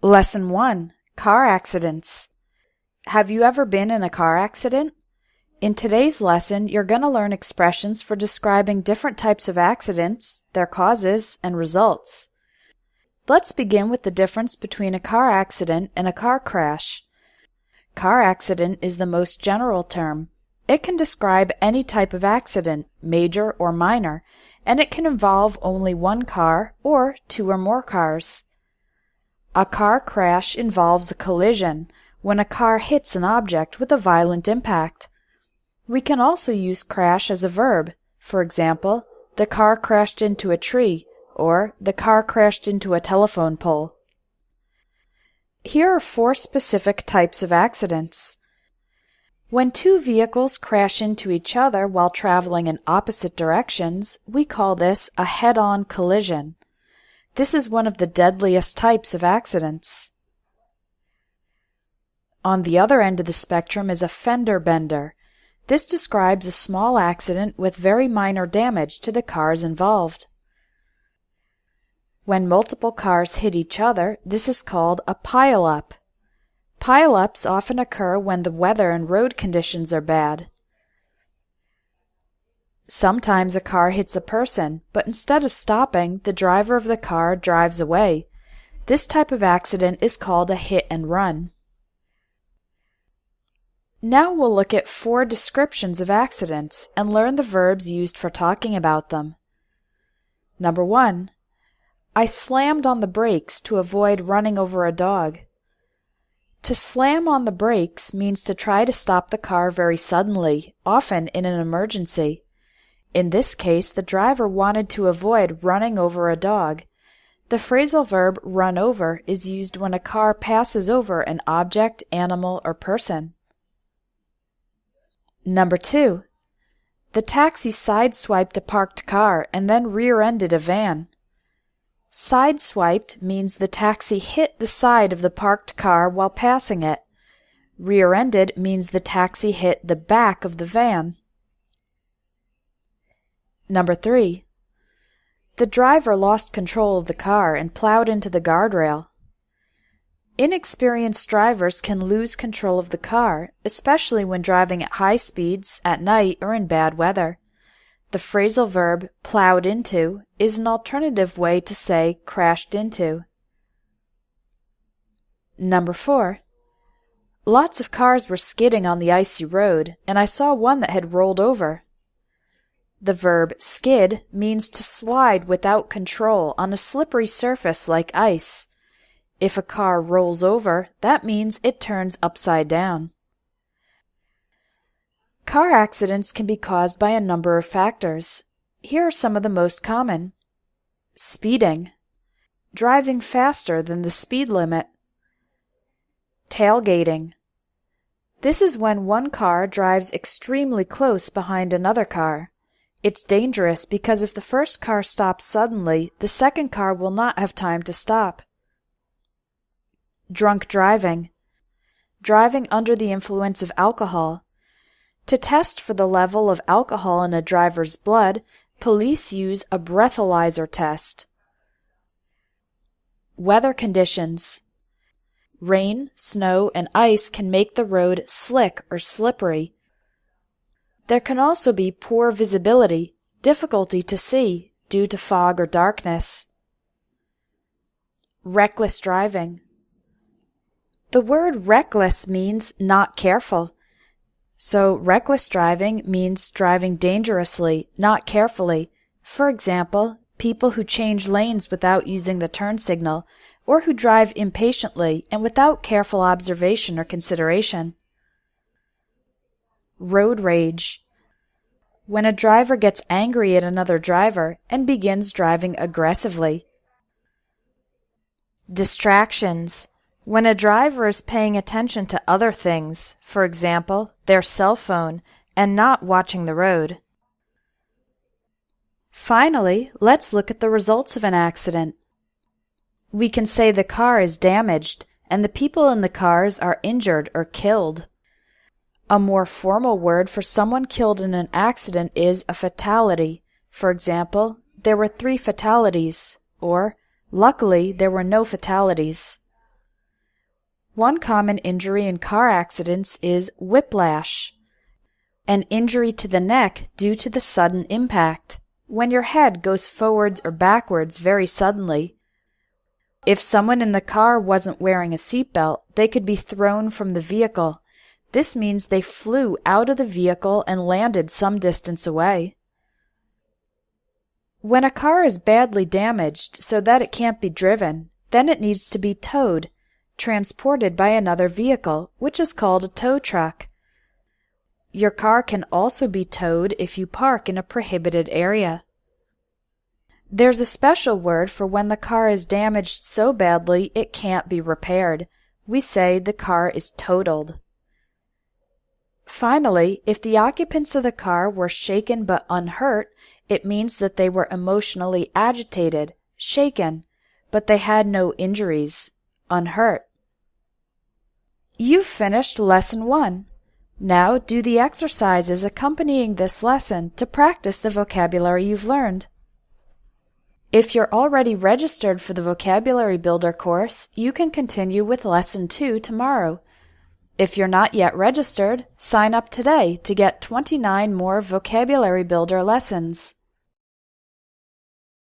Lesson 1. Car Accidents. Have you ever been in a car accident? In today's lesson, you're going to learn expressions for describing different types of accidents, their causes, and results. Let's begin with the difference between a car accident and a car crash. Car accident is the most general term. It can describe any type of accident, major or minor, and it can involve only one car or two or more cars. A car crash involves a collision, when a car hits an object with a violent impact. We can also use crash as a verb. For example, the car crashed into a tree, or the car crashed into a telephone pole. Here are 4 specific types of accidents. When two vehicles crash into each other while traveling in opposite directions, we call this a head-on collision. This is one of the deadliest types of accidents. On the other end of the spectrum is a fender bender. This describes a small accident with very minor damage to the cars involved. When multiple cars hit each other, this is called a pile-up. Pile-ups often occur when the weather and road conditions are bad. Sometimes a car hits a person, but instead of stopping, the driver of the car drives away. This type of accident is called a hit and run. Now we'll look at 4 descriptions of accidents and learn the verbs used for talking about them. Number 1. I slammed on the brakes to avoid running over a dog. To slam on the brakes means to try to stop the car very suddenly, often in an emergency. In this case, the driver wanted to avoid running over a dog. The phrasal verb run over is used when a car passes over an object, animal, or person. Number 2. The taxi sideswiped a parked car and then rear-ended a van. Sideswiped means the taxi hit the side of the parked car while passing it. Rear-ended means the taxi hit the back of the van. Number 3. The driver lost control of the car and plowed into the guardrail. Inexperienced drivers can lose control of the car, especially when driving at high speeds, at night, or in bad weather. The phrasal verb plowed into is an alternative way to say crashed into. Number 4. Lots of cars were skidding on the icy road, and I saw one that had rolled over. The verb skid means to slide without control on a slippery surface like ice. If a car rolls over, that means it turns upside down. Car accidents can be caused by a number of factors. Here are some of the most common. Speeding, driving faster than the speed limit. Tailgating. This is when one car drives extremely close behind another car. It's dangerous because if the first car stops suddenly, the second car will not have time to stop. Drunk driving. Driving under the influence of alcohol. To test for the level of alcohol in a driver's blood, police use a breathalyzer test. Weather conditions. Rain, snow, and ice can make the road slick or slippery. There can also be poor visibility, difficulty to see due to fog or darkness. Reckless driving. The word reckless means not careful. So reckless driving means driving dangerously, not carefully. For example, people who change lanes without using the turn signal, or who drive impatiently and without careful observation or consideration. Road rage. When a driver gets angry at another driver and begins driving aggressively. Distractions. When a driver is paying attention to other things, for example, their cell phone, and not watching the road. Finally, let's look at the results of an accident. We can say the car is damaged and the people in the cars are injured or killed. A more formal word for someone killed in an accident is a fatality. For example, there were 3 fatalities, or luckily there were no fatalities. One common injury in car accidents is whiplash, an injury to the neck due to the sudden impact, when your head goes forwards or backwards very suddenly. If someone in the car wasn't wearing a seatbelt, they could be thrown from the vehicle. This means they flew out of the vehicle and landed some distance away. When a car is badly damaged so that it can't be driven, then it needs to be towed, transported by another vehicle, which is called a tow truck. Your car can also be towed if you park in a prohibited area. There's a special word for when the car is damaged so badly it can't be repaired. We say the car is totaled. Finally, if the occupants of the car were shaken but unhurt, it means that they were emotionally agitated, shaken, but they had no injuries, unhurt. You've finished Lesson 1. Now do the exercises accompanying this lesson to practice the vocabulary you've learned. If you're already registered for the Vocabulary Builder course, you can continue with Lesson 2 tomorrow. If you're not yet registered, sign up today to get 29 more Vocabulary Builder lessons.